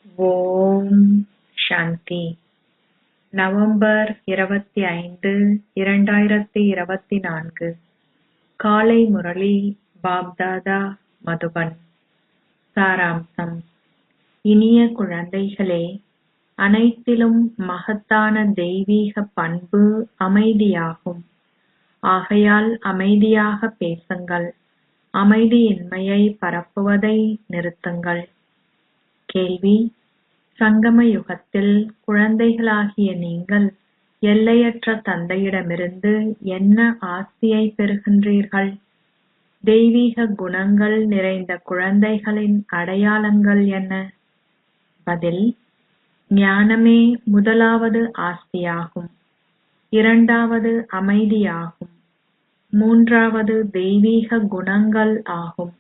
ஓம் சாந்தி. November 25, 2024. காலை முரளி பாப்தாதா மதுபன். சாராம்சம். இனிய குழந்தைகளே, அனைத்திலும் மகத்தான தெய்வீக பண்பு அமைதியாகும். ஆகையால் அமைதியாக பேசுங்கள். அமைதியின்மையை பரப்புவதை நிறுத்துங்கள். கேள்வி: சங்கம யுகத்தில் குழந்தைகளாகிய நீங்கள் எல்லையற்ற தந்தையிடமிருந்து என்ன ஆஸ்தியை பெறுகின்றீர்கள்? தெய்வீக குணங்கள் நிறைந்த குழந்தைகளின் அடையாளங்கள் என்ன? பதில்: ஞானமே முதலாவது ஆஸ்தியாகும். இரண்டாவது அமைதியாகும். மூன்றாவது தெய்வீக குணங்கள் ஆகும்.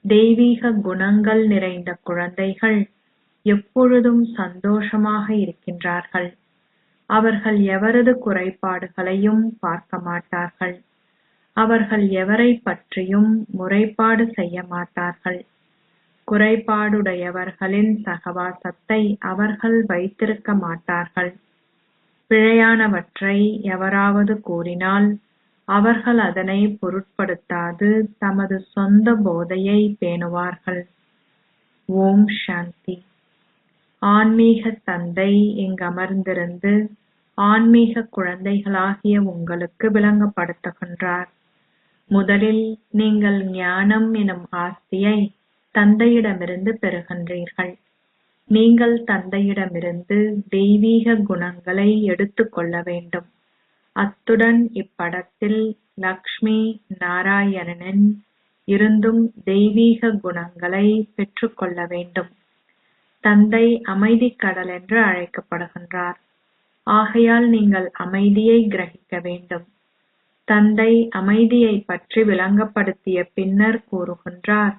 தெய்வீக குணங்கள் நிறைந்த குழந்தைகள் எப்பொழுதும் சந்தோஷமாக இருக்கின்றார்கள். அவர்கள் எவரது குறைபாடுகளையும் பார்க்க மாட்டார்கள். அவர்கள் எவரை பற்றியும் முறைப்பாடு செய்ய மாட்டார்கள். குறைபாடுடையவர்களின் சகவாசத்தை அவர்கள் வைத்திருக்க மாட்டார்கள். பிழையானவற்றை எவராவது கூறினால் அவர்கள் அதனை பொருட்படுத்தாது தமது சொந்த போதையை பேணுவார்கள். ஓம் சாந்தி. ஆன்மீக தந்தை இங்கமர்ந்திருந்து ஆன்மீக குழந்தைகளாகிய உங்களுக்கு விளங்கப்படுத்துகின்றார். முதலில் நீங்கள் ஞானம் எனும் ஆஸ்தியை தந்தையிடமிருந்து பெறுகின்றீர்கள். நீங்கள் தந்தையிடமிருந்து தெய்வீக குணங்களை எடுத்துக்கொள்ள வேண்டும். அத்துடன் இப்படத்தில் லக்ஷ்மி நாராயணனின் இருந்தும் தெய்வீக குணங்களை பெற்றுக்கொள்ள வேண்டும். தந்தை அமைதி கடல் என்று அழைக்கப்படுகின்றார். ஆகையால் நீங்கள் அமைதியை கிரகிக்க வேண்டும். தந்தை அமைதியை பற்றி விளங்கப்படுத்திய பின்னர் கூறுகின்றார்,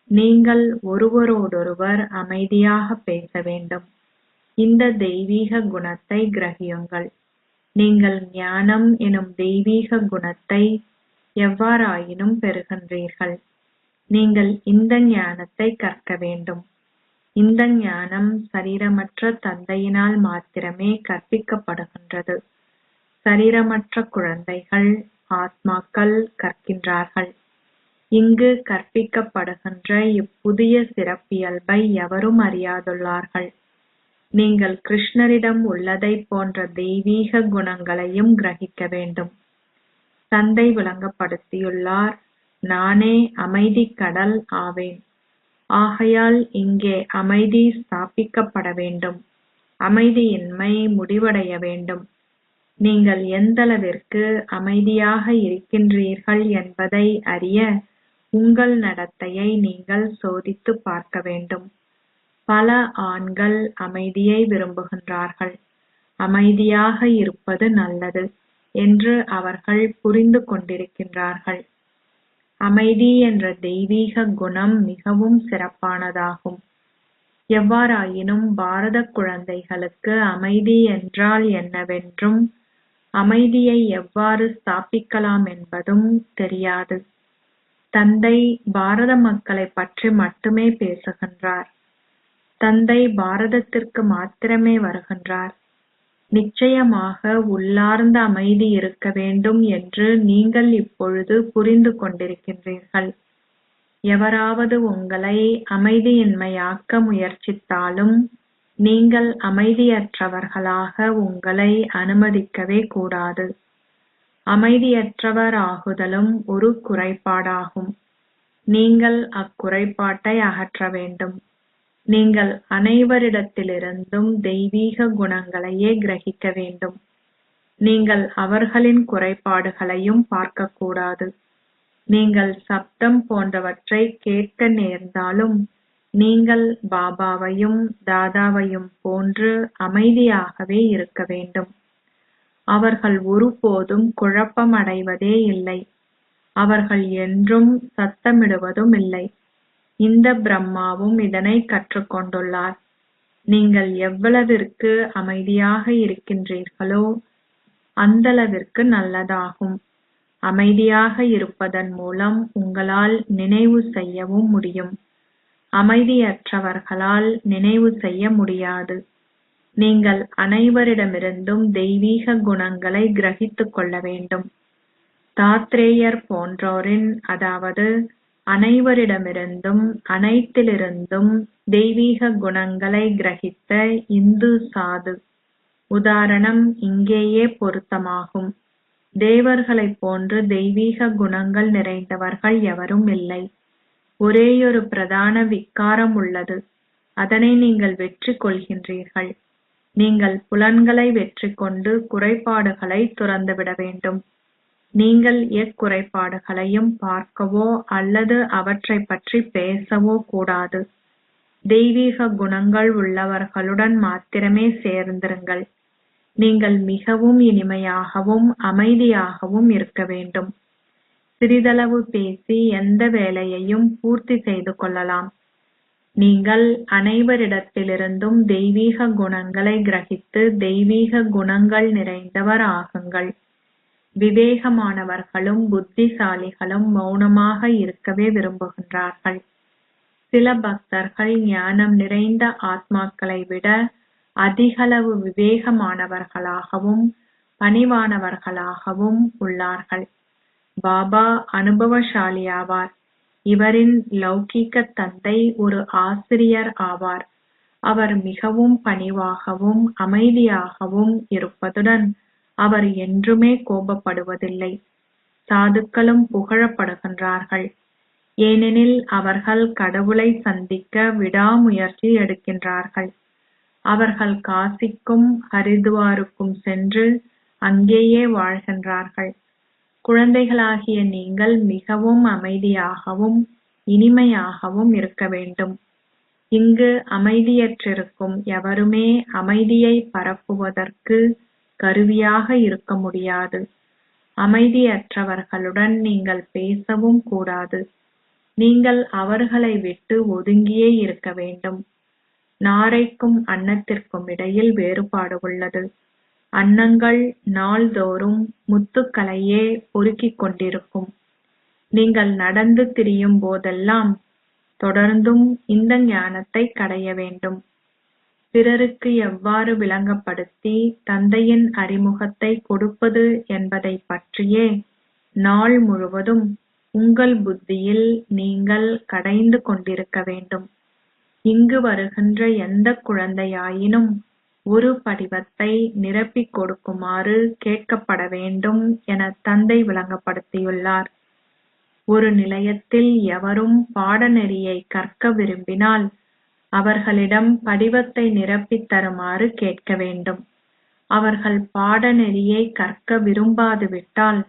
நீங்கள் ஒருவரோடொருவர் அமைதியாக பேச வேண்டும். இந்த தெய்வீக குணத்தை கிரகியுங்கள். நீங்கள் ஞானம் எனும் தெய்வீக குணத்தை எவ்வாறாயினும் பெறுகின்றீர்கள். நீங்கள் இந்த ஞானத்தை கற்க வேண்டும். இந்த ஞானம் சரீரமற்ற தந்தையினால் மாத்திரமே கற்பிக்கப்படுகின்றது. சரீரமற்ற குழந்தைகள் ஆத்மாக்கள் கற்கின்றார்கள். இங்கு கற்பிக்கப்படுகின்ற இப்புதிய சிறப்பியல்பை எவரும் அறியாதுள்ளார்கள். நீங்கள் கிருஷ்ணரிடம் உள்ளதைப் போன்ற தெய்வீக குணங்களையும் கிரகிக்க வேண்டும். தந்தை விளங்கப்படுத்தியுள்ளார், நானே அமைதி கடல் ஆவேன். ஆகையால் இங்கே அமைதி ஸ்தாபிக்கப்பட வேண்டும். அமைதியின்மை முடிவடைய வேண்டும். நீங்கள் எந்தளவிற்கு அமைதியாக இருக்கின்றீர்கள் என்பதை அறிய உங்கள் நடத்தையை நீங்கள் சோதித்து பார்க்க வேண்டும். பல ஆண்கள் அமைதியை விரும்புகின்றார்கள். அமைதியாக இருப்பது நல்லது என்று அவர்கள் புரிந்து கொண்டிருக்கின்றார்கள். அமைதி என்ற தெய்வீக குணம் மிகவும் சிறப்பானதாகும். எவ்வாறாயினும் பாரத குழந்தைகளுக்கு அமைதி என்றால் என்னவென்றும் அமைதியை எவ்வாறு ஸ்தாபிக்கலாம் என்பதும் தெரியாது. தந்தை பாரத மக்களை பற்றி மட்டுமே பேசுகின்றார். தந்தை பாரதத்திற்கு மாத்திரமே வருகின்றார். நிச்சயமாக உள்ளார்ந்த அமைதி இருக்க வேண்டும் என்று நீங்கள் இப்பொழுது புரிந்து கொண்டிருக்கின்றீர்கள். எவராவது உங்களை அமைதியின்மையாக்க முயற்சித்தாலும் நீங்கள் அமைதியற்றவர்களாக உங்களை அனுமதிக்கவே கூடாது. அமைதியற்றவர் ஆகுதலும் ஒரு குறைபாடாகும். நீங்கள் அக்குறைபாட்டை அகற்ற வேண்டும். நீங்கள் அனைவரிடத்திலிருந்தும் தெய்வீக குணங்களையே கிரகிக்க வேண்டும். நீங்கள் அவர்களின் குறைபாடுகளையும் பார்க்கக்கூடாது. நீங்கள் சப்தம் போன்றவற்றை கேட்க நேர்ந்தாலும் நீங்கள் பாபாவையும் தாதாவையும் போன்று அமைதியாகவே இருக்க வேண்டும். அவர்கள் ஒருபோதும் குழப்பம் அடைவதே இல்லை. அவர்கள் என்றும் சத்தமிடுவதும் இல்லை. இந்த பிரம்மாவும் இதனை கற்றுக்கொண்டுள்ளார். நீங்கள் எவ்வளவிற்கு அமைதியாக இருக்கின்றீர்களோ அந்தளவிற்கு நல்லதாகும். அமைதியாக இருப்பதன் மூலம் உங்களால் நினைவு செய்யவும் முடியும். அமைதியற்றவர்களால் நினைவு செய்ய முடியாது. நீங்கள் அனைவரிடமிருந்தும் தெய்வீக குணங்களை கிரகித்துக் கொள்ள வேண்டும். தாத்ரேயர் போன்றோரின், அதாவது அனைவரிடமிருந்தும் அனைத்திலிருந்தும் தெய்வீக குணங்களை கிரகித்த இந்து சாது உதாரணம் இங்கேயே பொருத்தமாகும். தேவர்களைப் போன்று தெய்வீக குணங்கள் நிறைந்தவர்கள் எவரும் இல்லை. ஒரேயொரு பிரதான விக்காரம் உள்ளது. அதனை நீங்கள் வெற்றி கொள்கின்றீர்கள். நீங்கள் புலன்களை வெற்றி கொண்டு குறைபாடுகளை துறந்துவிட வேண்டும். நீங்கள் எக்குறைபாடுகளையும் பார்க்கவோ அல்லது அவற்றை பற்றி பேசவோ கூடாது. தெய்வீக குணங்கள் உள்ளவர்களுடன் மாத்திரமே சேர்ந்திருங்கள். நீங்கள் மிகவும் இனிமையாகவும் அமைதியாகவும் இருக்க வேண்டும். சிறிதளவு பேசி எந்த வேலையையும் பூர்த்தி செய்து கொள்ளலாம். நீங்கள் அனைவரிடத்திலிருந்தும் தெய்வீக குணங்களை கிரகித்து தெய்வீக குணங்கள் நிறைந்தவர் ஆகுங்கள். விவேகமானவர்களும் புத்திசாலிகளும் மௌனமாக இருக்கவே விரும்புகின்றார்கள். சில பக்தர்கள் ஞானம் நிறைந்த ஆத்மாக்களை விட அதிகளவு விவேகமானவர்களாகவும் பணிவானவர்களாகவும் உள்ளார்கள். பாபா அனுபவசாலியாவார். இவரின் லௌகீக தந்தை ஒரு ஆசிரியர் ஆவார். அவர் மிகவும் பணிவாகவும் அமைதியாகவும் இருப்பதுடன் அவர் என்றுமே கோபப்படுவதில்லை. சாதுக்களும் புகழப்படுகின்றார்கள். ஏனெனில் அவர்கள் கடவுளை சந்திக்க விடாமுயற்சி எடுக்கின்றார்கள். அவர்கள் காசிக்கும் ஹரித்வாருக்கும் சென்று அங்கேயே வாழ்கின்றார்கள். குழந்தைகளாகிய நீங்கள் மிகவும் அமைதியாகவும் இனிமையாகவும் இருக்க வேண்டும். இங்கு அமைதியற்றிருக்கும் எவருமே அமைதியை பரப்புவதற்கு கருவியாக இருக்க முடியாது. அமைதியற்றவர்களுடன் நீங்கள் பேசவும் கூடாது. நீங்கள் அவர்களை விட்டு ஒதுங்கியே இருக்க வேண்டும். நாரைக்கும் அன்னத்திற்கும் இடையில் வேறுபாடு உள்ளது. அன்னங்கள் நாள்தோறும் முத்துக்களையே பொறுக்கிக் கொண்டிருக்கும். நீங்கள் நடந்து திரியும் போதெல்லாம் தொடர்ந்தும் இந்த ஞானத்தை கடைய வேண்டும். பிறருக்கு எவ்வாறு விளங்கப்படுத்தி தந்தையின் அறிமுகத்தை கொடுப்பது என்பதை பற்றியே நாள் முழுவதும் உங்கள் புத்தியில் நீங்கள் கடைந்து கொண்டிருக்க வேண்டும். இங்கு வருகின்ற எந்த குழந்தையாயினும் ஒரு படிவத்தை நிரப்பிக் கொடுக்குமாறு கேட்கப்பட வேண்டும் என தந்தை விளங்கப்படுத்தியுள்ளார். ஒரு நிலையத்தில் எவரும் பாடநெறியை கற்க விரும்பினால் அவர்களிடம் படிவத்தை நிரப்பித் தருமாறு கேட்க வேண்டும். அவர்கள் பாடநெறியை கற்க விரும்பாது விட்டால்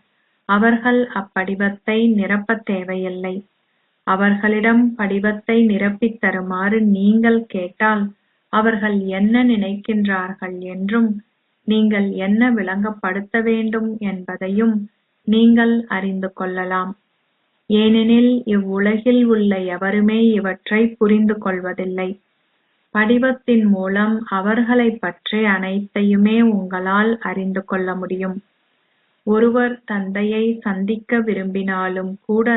அவர்கள் அப்படிவத்தை நிரப்பத் தேவையில்லை. அவர்களிடம் படிவத்தை நிரப்பித் தருமாறு நீங்கள் கேட்டால் அவர்கள் என்ன நினைக்கின்றார்கள் என்றும் நீங்கள் என்ன விளங்கப்படுத்த வேண்டும் என்பதையும் நீங்கள் அறிந்து கொள்ளலாம். ஏனெனில் இவ்வுலகில் உள்ள எவருமே இவற்றை புரிந்து கொள்வதில்லை. படிவத்தின் மூலம் அவர்களைப் பற்றி அனைத்தையுமே உங்களால் அறிந்து கொள்ள முடியும். ஒருவர் தந்தையை சந்திக்க விரும்பினாலும் கூட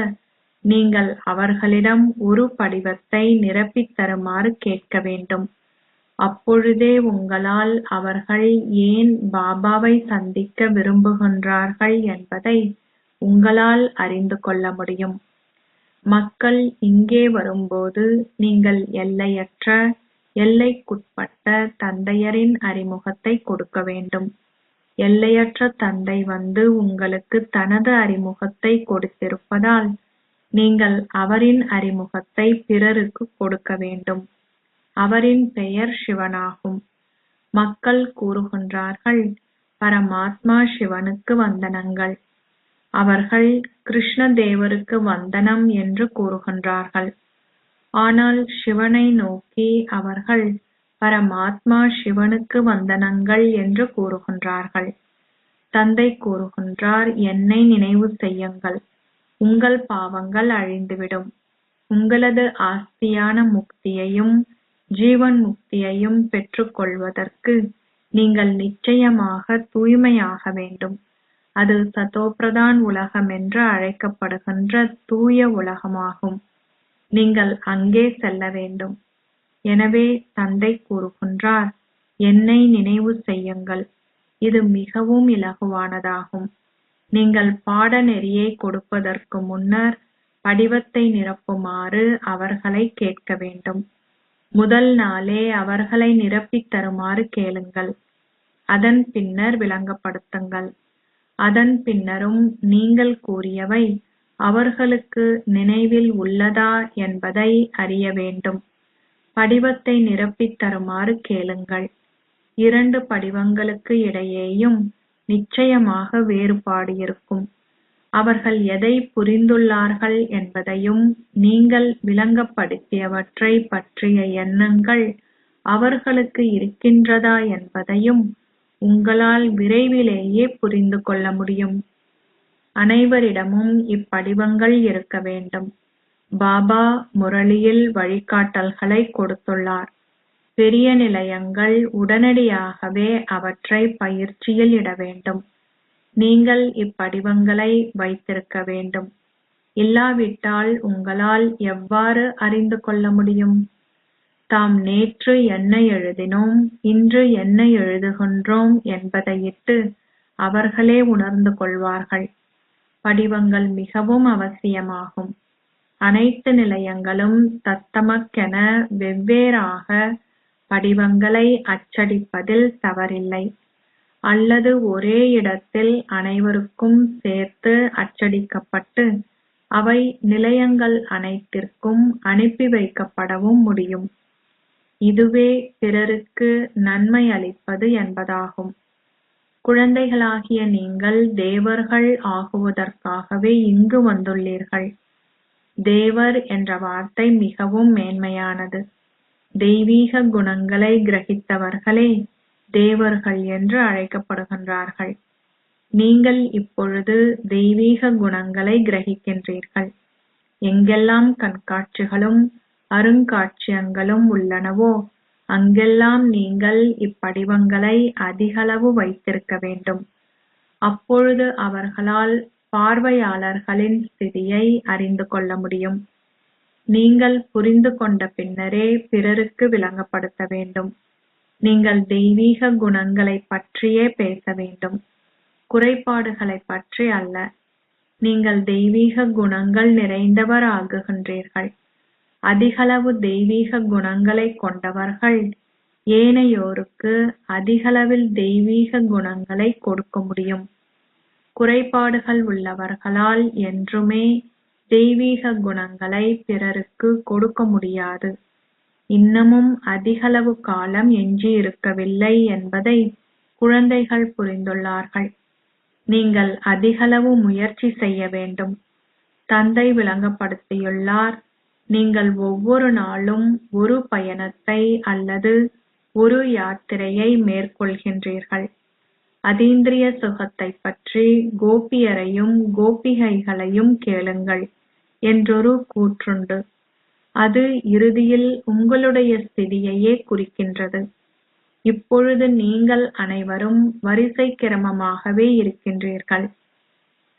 நீங்கள் அவர்களிடம் ஒரு படிவத்தை நிரப்பித் தருமாறு கேட்க வேண்டும். அப்பொழுதே உங்களால் அவர்கள் ஏன் பாபாவை சந்திக்க விரும்புகின்றார்கள் என்பதை உங்களால் அறிந்து கொள்ள முடியும். மக்கள் இங்கே வரும்போது நீங்கள் எல்லையற்ற எல்லைக்குட்பட்ட தந்தையரின் அறிமுகத்தை கொடுக்க வேண்டும். எல்லையற்ற தந்தை வந்து உங்களுக்கு தனது அறிமுகத்தை கொடுத்திருப்பதால் நீங்கள் அவரின் அறிமுகத்தை பிறருக்கு கொடுக்க வேண்டும். அவரின் பெயர் சிவனாகும். மக்கள் கூறுகின்றார்கள், பரமாத்மா சிவனுக்கு வந்தனங்கள். அவர்கள் கிருஷ்ண தேவருக்கு வந்தனம் என்று கூறுகின்றார்கள். ஆனால் சிவனை நோக்கி அவர்கள் பரமாத்மா சிவனுக்கு வந்தனங்கள் என்று கூறுகின்றார்கள். தந்தை கூறுகின்றார், என்னை நினைவு செய்யுங்கள், உங்கள் பாவங்கள் அழிந்துவிடும். உங்களது ஆஸ்தியான முக்தியையும் ஜீவன் முக்தியையும் பெற்றுக் கொள்வதற்கு நீங்கள் நிச்சயமாக தூய்மையாக வேண்டும். அது சதோபிரதான் உலகம் என்று அழைக்கப்படுகின்ற தூய உலகமாகும். நீங்கள் அங்கே செல்ல வேண்டும். எனவே தந்தை கூறுகின்றார், என்னை நினைவு செய்யுங்கள். இது மிகவும் இலகுவானதாகும். நீங்கள் பாடநெறியை கொடுப்பதற்கு முன்னர் படிவத்தை நிரப்புமாறு அவர்களை கேட்க வேண்டும். முதல் நாளே அவர்களை நிரப்பித் தருமாறு கேளுங்கள். அதன் பின்னர் விளங்கப்படுத்துங்கள். அதன் பின்னரும் நீங்கள் கூறியவை அவர்களுக்கு நினைவில் உள்ளதா என்பதை அறிய வேண்டும். படிவத்தை நிரப்பித் தருமாறு கேளுங்கள். 2 படிவங்களுக்கு இடையேயும் நிச்சயமாக வேறுபாடு இருக்கும். அவர்கள் எதை புரிந்துள்ளார்கள் என்பதையும் நீங்கள் விளங்கப்படுத்தியவற்றை பற்றிய எண்ணங்கள் அவர்களுக்கு இருக்கின்றதா என்பதையும் உங்களால் விரைவிலேயே புரிந்து கொள்ள முடியும். அனைவரிடமும் இப்படிவங்கள் இருக்க வேண்டும். பாபா முரளியில் வழிகாட்டல்களை கொடுத்துள்ளார். பெரிய நிலையங்கள் உடனடியாகவே அவற்றை பயிற்சியில் இட வேண்டும். நீங்கள் இப்படிவங்களை வைத்திருக்க வேண்டும். இல்லாவிட்டால் உங்களால் எவ்வாறு அறிந்து கொள்ள முடியும்? தாம் நேற்று என்ன எழுதினோம், இன்று என்ன எழுதுகின்றோம் என்பதையிட்டு அவர்களே உணர்ந்து கொள்வார்கள். படிவங்கள் மிகவும் அவசியமாகும். அனைத்து நிலையங்களும் தத்தமக்கென வெவ்வேறாக படிவங்களை அச்சடிப்பதில் தவறில்லை. அல்லது ஒரே இடத்தில் அனைவருக்கும் சேர்த்து அச்சடிக்கப்பட்டு அவை நிலையங்கள் அனைத்திற்கும் அனுப்பி வைக்கப்படவும் முடியும். இதுவே பிறருக்கு நன்மை அளிப்பது என்பதாகும். குழந்தைகளாகிய நீங்கள் தேவர்கள் ஆகுவதற்காகவே இங்கு வந்துள்ளீர்கள். தேவர் என்ற வார்த்தை மிகவும் மேன்மையானது. தெய்வீக குணங்களை கிரகித்தவர்களே தேவர்கள் என்று அழைக்கப்படுகின்றார்கள். நீங்கள் இப்பொழுது தெய்வீக குணங்களை கிரகிக்கின்றீர்கள். எங்கெல்லாம் கண்காட்சிகளும் அருங்காட்சியகங்களும் உள்ளனவோ அங்கெல்லாம் நீங்கள் இப்படிவங்களை அதிகளவு வைத்திருக்க வேண்டும். அப்பொழுது அவர்களால் பார்வையாளர்களின் ஸ்திதியை அறிந்து கொள்ள முடியும். நீங்கள் புரிந்து கொண்ட பின்னரே பிறருக்கு விளங்கப்படுத்த வேண்டும். நீங்கள் தெய்வீக குணங்களை பற்றியே பேச வேண்டும், குறைபாடுகளை பற்றி அல்ல. நீங்கள் தெய்வீக குணங்கள் நிறைந்தவர் ஆகுகின்றீர்கள். அதிகளவு தெய்வீக குணங்களை கொண்டவர்கள் ஏனையோருக்கு அதிகளவில் தெய்வீக குணங்களை கொடுக்க முடியும். குறைபாடுகள் உள்ளவர்களால் என்றுமே தெய்வீக குணங்களை பிறருக்கு கொடுக்க முடியாது. இன்னமும் அதிகளவு காலம் எஞ்சியிருக்கவில்லை என்பதை குழந்தைகள் புரிந்துள்ளார்கள். நீங்கள் அதிகளவு முயற்சி செய்ய வேண்டும். தந்தை விளங்கப்படுத்தியுள்ளார், நீங்கள் ஒவ்வொரு நாளும் ஒரு பயணத்தை அல்லது ஒரு யாத்திரையை மேற்கொள்கின்றீர்கள். அதீந்திரிய சுகத்தை பற்றி கோபியரையும் கோபிகைகளையும் கேளுங்கள் என்றொரு கூற்றுண்டு. அது இறுதியில் உங்களுடைய ஸ்திதியையே குறிக்கின்றது. இப்பொழுது நீங்கள் அனைவரும் வரிசை கிரமமாகவே இருக்கின்றீர்கள்.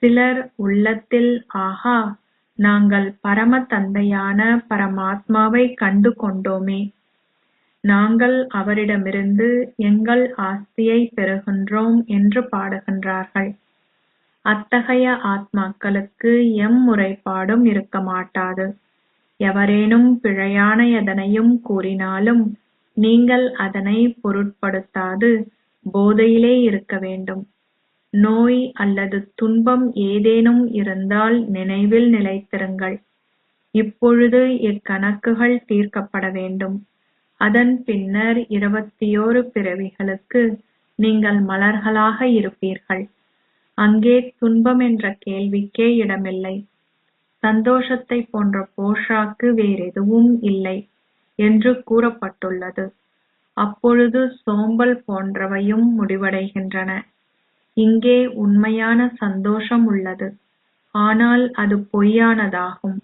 சிலர் உள்ளத்தில், ஆஹா, நாங்கள் பரம தந்தையான பரமாத்மாவை கண்டு கொண்டோமே, நாங்கள் அவரிடமிருந்து எங்கள் ஆஸ்தியை பெறுகின்றோம் என்று பாடுகின்றார்கள். அத்தகைய ஆத்மாக்களுக்கு முறைப்பாடும் இருக்க மாட்டாது. எவரேனும் பிழையான எதனையும் கூறினாலும் நீங்கள் அதனை பொருட்படுத்தாது போதையிலே இருக்க வேண்டும். நோய் அல்லது துன்பம் ஏதேனும் இருந்தால் நினைவில் நிலைத்திருங்கள். இப்பொழுது இக்கணக்குகள் தீர்க்கப்பட வேண்டும். அதன் பின்னர் 21 பிறவிகளுக்கு நீங்கள் மலர்களாக இருப்பீர்கள். அங்கே துன்பம் என்ற கேள்விக்கே இடமில்லை. சந்தோஷத்தை போன்ற போஷாக்கு வேறெதுவும் இல்லை என்று கூறப்பட்டுள்ளது. அப்பொழுது சோம்பல் போன்றவையும் முடிவடைகின்றன. இங்கே உண்மையான சந்தோஷம் உள்ளது, ஆனால் அது பொய்யானதாகும்.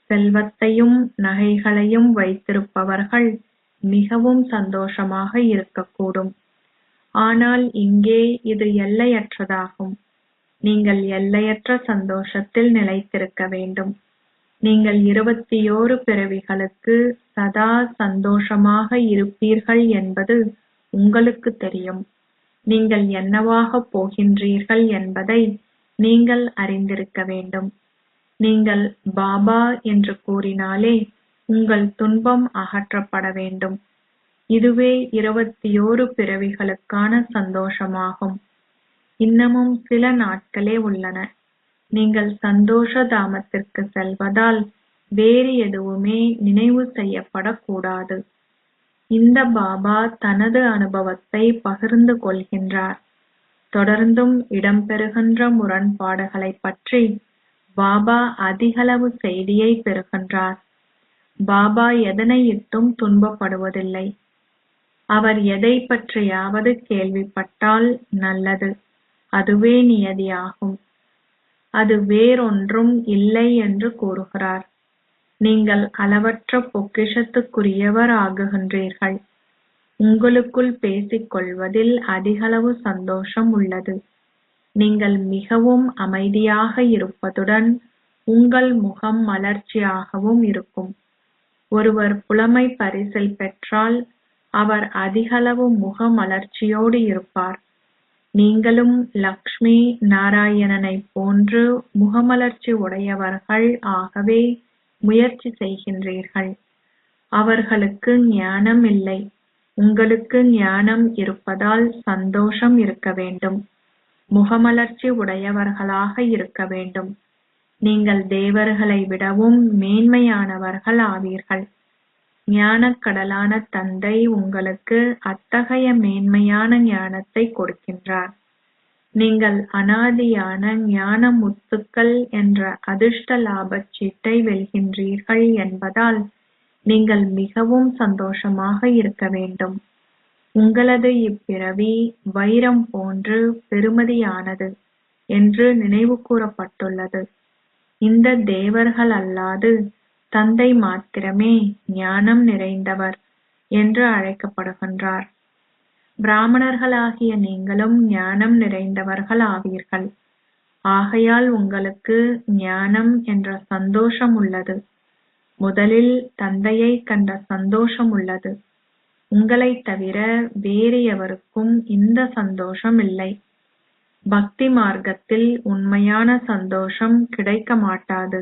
செல்வத்தையும் நகைகளையும் வைத்திருப்பவர்கள் மிகவும் சந்தோஷமாக இருக்கக்கூடும், ஆனால் இங்கே இது எல்லையற்றதாகும். நீங்கள் எல்லையற்ற சந்தோஷத்தில் நிலைத்திருக்க வேண்டும். நீங்கள் 21 பிறவிகளுக்கு சதா சந்தோஷமாக இருப்பீர்கள் என்பது உங்களுக்கு தெரியும். நீங்கள் என்னவாகப் போகின்றீர்கள் என்பதை நீங்கள் அறிந்திருக்க வேண்டும். நீங்கள் பாபா என்று கூறினாலே உங்கள் துன்பம் அகற்றப்பட வேண்டும். இதுவே 21 பிறவிகளுக்கான சந்தோஷமாகும். இன்னமும் சில நாட்களே உள்ளன. நீங்கள் சந்தோஷ தாமத்திற்கு செல்வதால் வேறு எதுவுமே நினைவு செய்யப்படக்கூடாது. இந்த பாபா தனது அனுபவத்தை பகிர்ந்து கொள்கின்றார். தொடர்ந்தும் இடம்பெறுகின்ற முரண்பாடுகளைப் பற்றி பாபா அதிகளவு செய்தியை பெறுகின்றார். பாபா எதனையிட்டும் துன்பப்படுவதில்லை. அவர் எதை பற்றியாவது கேள்விப்பட்டால் நல்லது, அதுவே நியதியாகும். அது வேறொன்றும் இல்லை என்று கூறுகிறார். நீங்கள் அளவற்ற பொக்கிஷத்துக்குரியவர் ஆகுகின்றீர்கள். உங்களுக்குள் பேசிக் கொள்வதில் அதிகளவு சந்தோஷம் உள்ளது. நீங்கள் மிகவும் அமைதியாக இருப்பதுடன் உங்கள் முகம் மலர்ச்சியாகவும் இருக்கும். ஒருவர் புலமை பரிசில் பெற்றால் அவர் அதிகளவு முக மலர்ச்சியோடு இருப்பார். நீங்களும் லக்ஷ்மி நாராயணனைப் போன்று முகமலர்ச்சி உடையவர்கள் ஆகவே முயற்சி செய்கின்றீர்கள். அவர்களுக்கு ஞானம் இல்லை. உங்களுக்கு ஞானம் இருப்பதால் சந்தோஷம் இருக்க வேண்டும். முகமலர்ச்சி உடையவர்களாக இருக்க வேண்டும். நீங்கள் தேவர்களை விடவும் மேன்மையானவர்கள் ஆவீர்கள். ஞானக்கடலான தந்தை உங்களுக்கு அத்தகைய மேன்மையான ஞானத்தை கொடுக்கின்றார். நீங்கள் அனாதியான ஞான முத்துக்கள் என்ற அதிர்ஷ்ட லாபச் சீட்டை வெல்கின்றீர்கள் என்பதால் நீங்கள் மிகவும் சந்தோஷமாக இருக்க வேண்டும். உங்களது இப்பிறவி வைரம் போன்று பெறுமதியானது என்று நினைவு கூறப்பட்டுள்ளது. இந்த தேவர்கள் அல்லாது தந்தை மாத்திரமே ஞானம் நிறைந்தவர் என்று அழைக்கப்படுகின்றார். பிராமணர்களாகிய நீங்களும் ஞானம் நிறைந்தவர்கள் ஆவீர்கள். ஆகையால் உங்களுக்கு ஞானம் என்ற சந்தோஷம் உள்ளது. முதலில் தந்தையை கண்ட சந்தோஷம் உள்ளது. உங்களைத் தவிர வேறு எவருக்கும் இந்த சந்தோஷம் இல்லை. பக்தி மார்க்கத்தில் உண்மையான சந்தோஷம் கிடைக்க மாட்டாது.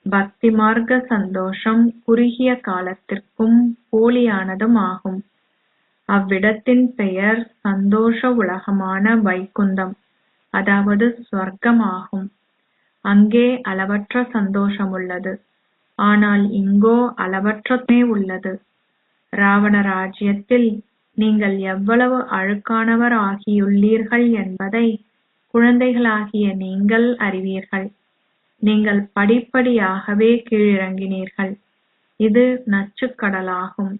பக்தி மார்க்க சந்தோஷம் குறுகிய காலத்திற்கும் போலியானதும் ஆகும். அவ்விடத்தின் பெயர் சந்தோஷ உலகமான வைகுந்தம், அதாவது ஸ்வர்க்கம் ஆகும். அங்கே அளவற்ற சந்தோஷம் உள்ளது. ஆனால் இங்கோ அளவற்றமே உள்ளது. ராவண ராஜ்யத்தில் நீங்கள் எவ்வளவு அழுக்கானவர் ஆகியுள்ளீர்கள் என்பதை குழந்தைகளாகிய நீங்கள் அறிவீர்கள். நீங்கள் படிப்படியாகவே கீழிறங்கினீர்கள். இது நச்சுக்கடலாகும்.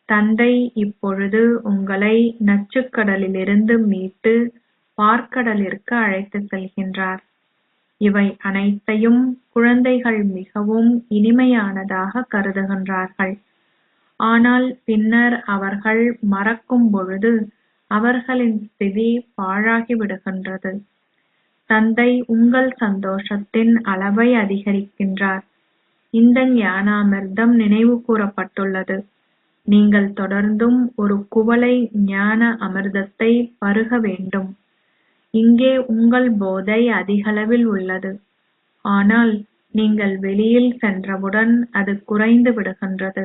தந்தை இப்பொழுது உங்களை நச்சுக்கடலிலிருந்து மீட்டு பார்க்கடலிற்கு அழைத்துச் செல்கின்றார். இவை அனைத்தையும் குழந்தைகள் மிகவும் இனிமையானதாக கருதுகின்றார்கள். ஆனால் பின்னர் அவர்கள் மறக்கும் பொழுது அவர்களின் ஸ்திதி பாழாகிவிடுகின்றது. தந்தை உங்கள் சந்தோஷத்தின் அளவை அதிகரிக்கின்றார். இந்த ஞானாமிர்தம் நினைவு கூறப்பட்டுள்ளது. நீங்கள் தொடர்ந்தும் ஒரு குவளை ஞான அமிர்தத்தை பருக வேண்டும். இங்கே உங்கள் போதை அதிகளவில் உள்ளது. ஆனால் நீங்கள் வெளியில் சென்றவுடன் அது குறைந்து விடுகின்றது.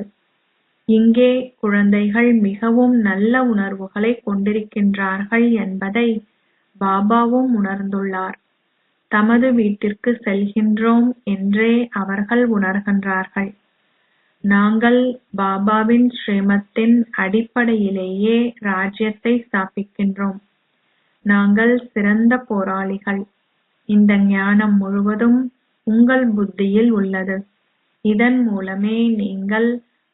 இங்கே குழந்தைகள் மிகவும் நல்ல உணர்வுகளை கொண்டிருக்கின்றார்கள் என்பதை பாபாவும் உணர்ந்துள்ளார். தமது வீட்டிற்கு செல்கின்றோம் என்றே அவர்கள் உணர்கின்றார்கள். நாங்கள் பாபாவின் ஸ்ரீமத்தின் அடிப்படையிலேயே ராஜ்யத்தை ஸ்தாபிக்கின்றோம். நாங்கள் சிறந்த போராளிகள். இந்த ஞானம் முழுவதும் உங்கள் புத்தியில் உள்ளது. இதன் மூலமே நீங்கள்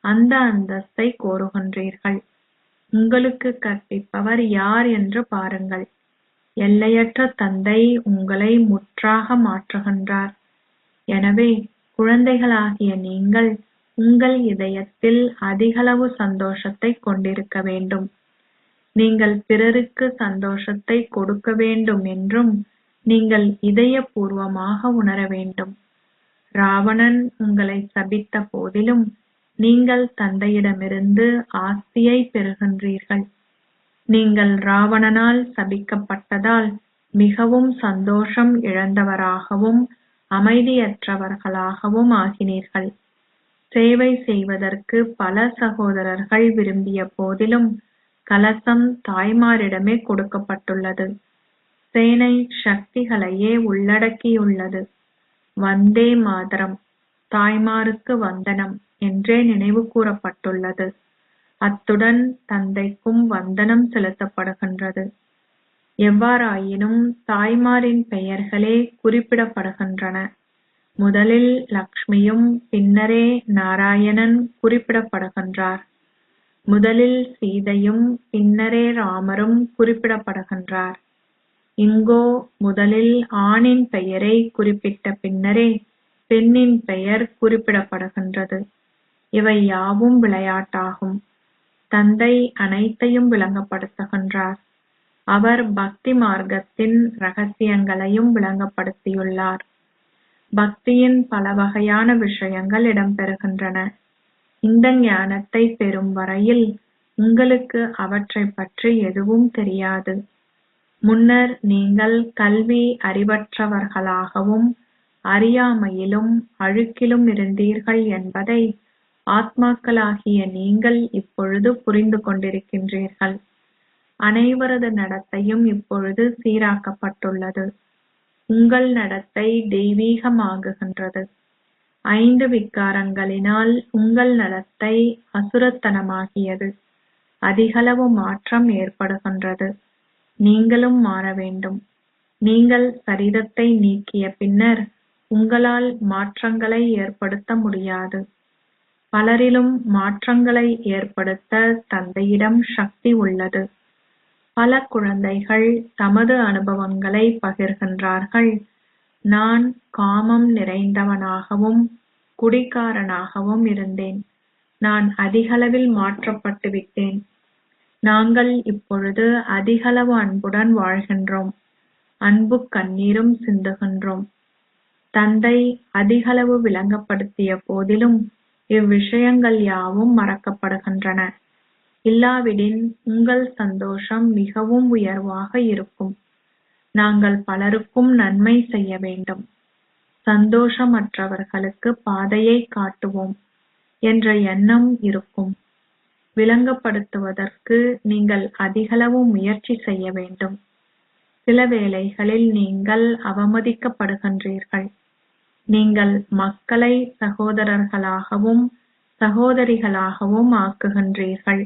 அந்த அந்தஸ்தை கோருகின்றீர்கள். உங்களுக்கு கற்பிப்பவர் யார் என்று பாருங்கள். எல்லையற்ற தந்தை உங்களை முற்றாக மாற்றுகின்றார். எனவே குழந்தைகளாகிய நீங்கள் உங்கள் இதயத்தில் அதிகளவு சந்தோஷத்தை கொண்டிருக்க வேண்டும். நீங்கள் பிறருக்கு சந்தோஷத்தை கொடுக்க வேண்டும் என்றும் நீங்கள் இதயபூர்வமாக உணர வேண்டும். ராவணன் உங்களை சபித்த போதிலும் நீங்கள் தந்தையிடமிருந்து ஆஸ்தியை பெறுகின்றீர்கள். நீங்கள் ராவணனால் சபிக்கப்பட்டதால் மிகவும் சந்தோஷம் இழந்தவராகவும் அமைதியற்றவர்களாகவும் ஆகினீர்கள். சேவை செய்வதற்கு பல சகோதரர்கள் விரும்பிய போதிலும் கலசம் தாய்மாரிடமே கொடுக்கப்பட்டுள்ளது. சேனை சக்திகளையே உள்ளடக்கியுள்ளது. வந்தே மாதரம், தாய்மாருக்கு வந்தனம் என்றே நினைவு கூறப்பட்டுள்ளது. அத்துடன் தந்தைக்கும் வந்தனம் செலுத்தப்படுகின்றது. எவ்வாறாயினும் தாய்மாரின் பெயர்களே குறிப்பிடப்படுகின்றன. முதலில் லக்ஷ்மியும் பின்னரே நாராயணன் குறிப்பிடப்படுகின்றார். முதலில் சீதையும் பின்னரே ராமரும் குறிப்பிடப்படுகின்றார். இங்கோ முதலில் ஆணின் பெயரை குறிப்பிட்ட பின்னரே பெண்ணின் பெயர் குறிப்பிடப்படுகின்றது. இவை யாவும் விளையாட்டாகும். தந்தை அனைத்தையும் விளங்கப்படுத்துகின்றார். அவர் பக்தி மார்க்கத்தின் ரகசியங்களையும் விளங்கப்படுத்தியுள்ளார். பக்தியின் பல வகையான விஷயங்கள் இடம்பெறுகின்றன. இந்த ஞானத்தை பெறும் வரையில் உங்களுக்கு அவற்றை பற்றி எதுவும் தெரியாது. முன்னர் நீங்கள் கல்வி அறிவற்றவர்களாகவும் அறியாமையிலும் அழுக்கிலும் இருந்தீர்கள் என்பதை ஆத்மாக்களாகிய நீங்கள் இப்பொழுது புரிந்து கொண்டிருக்கின்றீர்கள். அனைவரது நடத்தையும் இப்பொழுது சீராக்கப்பட்டுள்ளது. உங்கள் நடத்தை தெய்வீகமாகுகின்றது. 5 விகாரங்களினால் உங்கள் நடத்தை அசுரத்தனமாகியது. அதிகளவு மாற்றம் ஏற்படுகின்றது. நீங்களும் மாற வேண்டும். நீங்கள் சரீரத்தை நீக்கிய பின்னர் உங்களால் மாற்றங்களை ஏற்படுத்த முடியாது. பலரிலும் மாற்றங்களை ஏற்படுத்த தந்தையிடம் சக்தி உள்ளது. பல குழந்தைகள் தமது அனுபவங்களை பகிர்கின்றார்கள். நான் காமம் நிறைந்தவனாகவும் குடிகாரனாகவும் இருந்தேன். நான் அதிகளவில் மாற்றப்பட்டு விட்டேன். நாங்கள் இப்பொழுது அதிகளவு அன்புடன் வாழ்கின்றோம். அன்பு கண்ணீரும் சிந்துகின்றோம். தந்தை அதிகளவு விளங்கப்படுத்திய போதிலும் இவ்விஷயங்கள் யாவும் மறக்கப்படுகின்றன. இல்லாவிடின் உங்கள் சந்தோஷம் மிகவும் உயர்வாக இருக்கும். நாங்கள் பலருக்கும் நன்மை செய்ய வேண்டும். சந்தோஷமற்றவர்களுக்கு பாதையை காட்டுவோம் என்ற எண்ணம் இருக்கும். விளங்கப்படுத்துவதற்கு நீங்கள் அதிகளவு முயற்சி செய்ய வேண்டும். சில வேளைகளில் நீங்கள் அவமதிக்கப்படுகின்றீர்கள். நீங்கள் மக்களை சகோதரர்களாகவும் சகோதரிகளாகவும் ஆக்குகின்றீர்கள்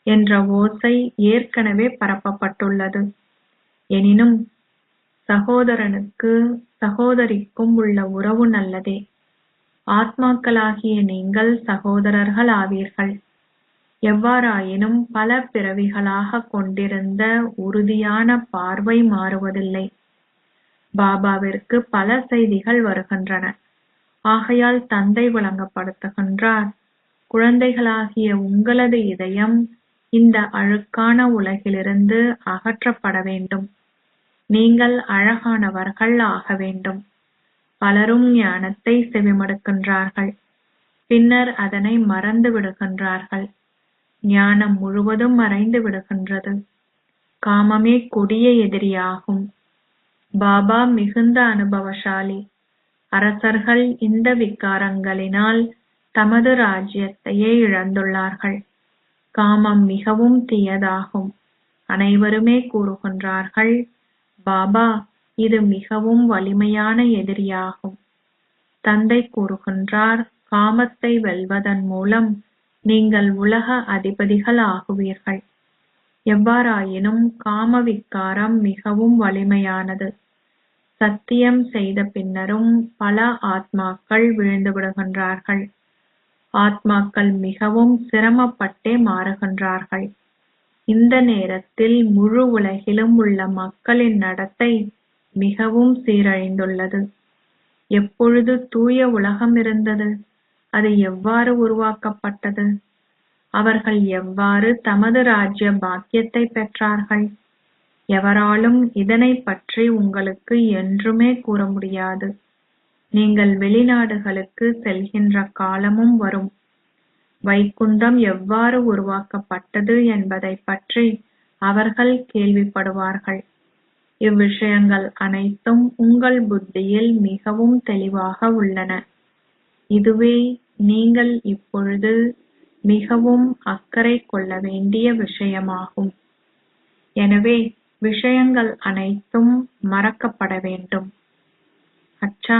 என்ற ஓசை ஏற்கனவே பரப்பப்பட்டுள்ளது. எனினும் சகோதரனுக்கு சகோதரிக்கும் உள்ள உறவு நல்லதே. ஆத்மாக்களாகிய நீங்கள் சகோதரர்கள் ஆவீர்கள். எவ்வாறாயினும் பல பிறவிகளாக கொண்டிருந்த உறுதியான பார்வை மாறுவதில்லை. பாபாவிற்கு பல செய்திகள் வருகின்றன. ஆகையால் தந்தை விளங்கப்படுத்துகின்றார், குழந்தைகளாகிய உங்களது இதயம் இந்த அழுக்கான உலகிலிருந்து அகற்றப்பட வேண்டும். நீங்கள் அழகானவர்கள் ஆக வேண்டும். பலரும் ஞானத்தை செவிமடுக்கின்றார்கள். பின்னர் அதனை மறந்து விடுகின்றார்கள். ஞானம் முழுவதும் மறைந்து விடுகின்றது. காமமே கொடிய எதிரியாகும். பாபா மிகுந்த அனுபவசாலி. அரசர்கள் இந்த விகாரங்களினால் தமது ராஜ்யத்தையே இழந்துள்ளார்கள். காமம் மிகவும் தீயதாகும். அனைவருமே கூறுகின்றார்கள், பாபா இது மிகவும் வலிமையான எதிரியாகும். தந்தை கூறுகின்றார், காமத்தை வெல்வதன் மூலம் நீங்கள் உலக அதிபதிகள் ஆகுவீர்கள். எவ்வாறாயினும் காம விகாரம் மிகவும் வலிமையானது. சத்தியம் செய்த பின்னரும் பல ஆத்மாக்கள் விழுந்து விடுகின்றார்கள். ஆத்மாக்கள் மிகவும் சிரமப்பட்டே மாறுகின்றார்கள். இந்த நேரத்தில் முழு உலகிலும் உள்ள மக்களின் நடத்தை மிகவும் சீரழிந்துள்ளது. எப்பொழுது தூய உலகம் இருந்தது? அது எவ்வாறு உருவாக்கப்பட்டது? அவர்கள் எவ்வாறு தமது ராஜ்ய பாக்கியத்தை பெற்றார்கள்? எவராலும் இதனை பற்றி உங்களுக்கு என்றுமே கூற முடியாது. நீங்கள் வெளிநாடுகளுக்கு செல்கின்ற காலமும் வரும். வைகுண்டம் எவ்வாறு உருவாக்கப்பட்டது என்பதைப் பற்றி அவர்கள் கேள்விப்படுவார்கள். இவ்விஷயங்கள் அனைத்தும் உங்கள் புத்தியில் மிகவும் தெளிவாக உள்ளன. இதுவே நீங்கள் இப்பொழுது மிகவும் அக்கறை கொள்ள வேண்டிய விஷயமாகும். எனவே விஷயங்கள் அனைத்தும் மறக்கப்பட வேண்டும். அச்சா,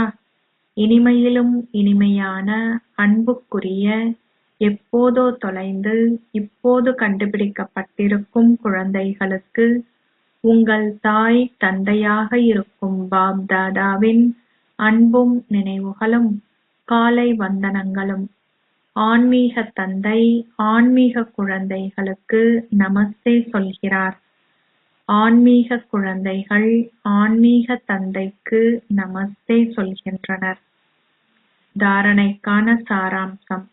இனிமையிலும் இனிமையான அன்புக்குரிய, எப்போதோ தொலைந்து இப்போது கண்டுபிடிக்கப்பட்டிருக்கும் குழந்தைகளுக்கு உங்கள் தாய் தந்தையாக இருக்கும் பாப் தாதாவின் அன்பும் நினைவுகளும் காலை வந்தனங்களும். ஆன்மீக தந்தை ஆன்மீக குழந்தைகளுக்கு நமஸ்தே சொல்கிறார். ஆன்மீக குழந்தைகள் ஆன்மீக தந்தைக்கு நமஸ்தே சொல்கின்றனர். தாரணைக்கான சாராம்சம்.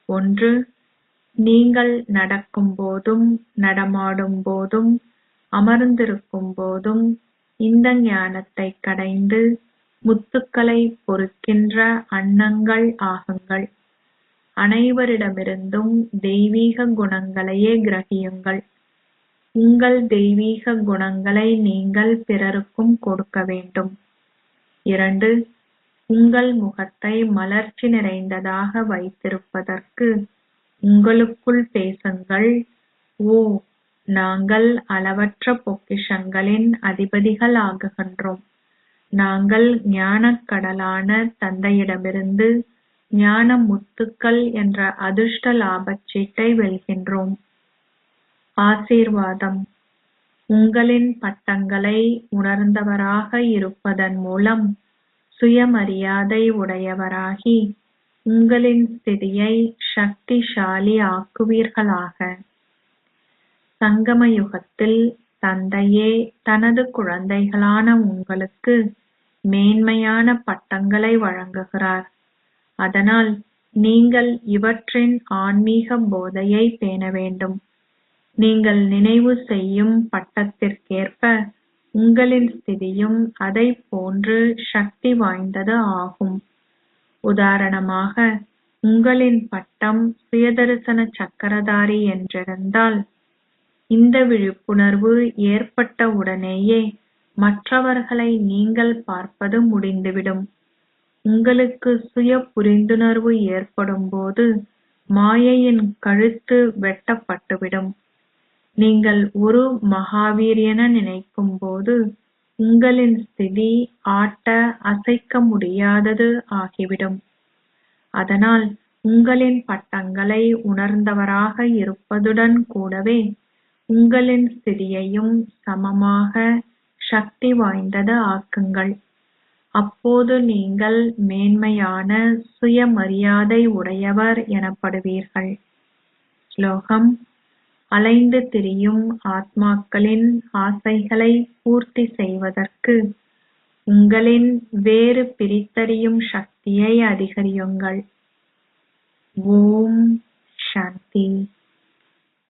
1. நீங்கள் நடக்கும் போதும் நடமாடும் போதும் அமர்ந்திருக்கும் போதும் இந்த ஞானத்தை கடைந்து முத்துக்களை பொறுக்கின்ற அன்னங்கள் ஆகுங்கள். அனைவரிடமிருந்தும் தெய்வீக குணங்களையே கிரகியுங்கள். உங்கள் தெய்வீக குணங்களை நீங்கள் பிறருக்கும் கொடுக்க வேண்டும். 2. உங்கள் முகத்தை மலர்ச்சி நிறைந்ததாக வைத்திருப்பதற்கு உங்களுக்குள் பேசுங்கள். ஓ, நாங்கள் அளவற்ற பொக்கிஷங்களின் அதிபதிகள் ஆகுகின்றோம். நாங்கள் ஞானக் கடலான தந்தையிடமிருந்து ஞான முத்துக்கள் என்ற அதிர்ஷ்ட லாபச் சீட்டை வெல்கின்றோம். ஆசீர்வாதம். உங்களின் பட்டங்களை உணர்ந்தவராக இருப்பதன் மூலம் சுயமரியாதை உடையவராகி உங்களின் ஸ்திதியை சக்திசாலி ஆக்குவீர்களாக. சங்கம யுகத்தில் தந்தையே தனது குழந்தைகளான உங்களுக்கு மேன்மையான பட்டங்களை வழங்குகிறார். அதனால் நீங்கள் இவற்றின் ஆன்மீக போதையை பேண வேண்டும். நீங்கள் நினைவு செய்யும் பட்டத்திற்கேற்ப உங்களின் ஸ்திதியும் அதைப் போன்று சக்தி வாய்ந்தது ஆகும். உதாரணமாக, உங்களின் பட்டம் சுயதரிசன சக்கரதாரி என்றிருந்தால், இந்த விழிப்புணர்வு ஏற்பட்ட உடனேயே மற்றவர்களை நீங்கள் பார்ப்பது முடிந்துவிடும். உங்களுக்கு சுய புரிந்துணர்வு ஏற்படும் போது மாயையின் கழுத்து வெட்டப்பட்டுவிடும். நீங்கள் ஒரு மகாவீர் என நினைக்கும் போது உங்களின் ஸ்திதி ஆட்ட அசைக்க முடியாதது ஆகிவிடும். அதனால் உங்களின் பட்டங்களை உணர்ந்தவராக இருப்பதுடன் கூடவே உங்களின் ஸ்திதியையும் சமமாக சக்தி வாய்ந்தது ஆக்குங்கள். அப்போது நீங்கள் மேன்மையான சுயமரியாதை உடையவர் எனப்படுவீர்கள். ஸ்லோகம். அலைந்து திரியும் ஆத்மாக்களின் ஆசைகளை பூர்த்தி செய்வதற்கு உங்களின் வேறு பிரித்தறியும் சக்தியை அதிகரியுங்கள். ஓம் சாந்தி.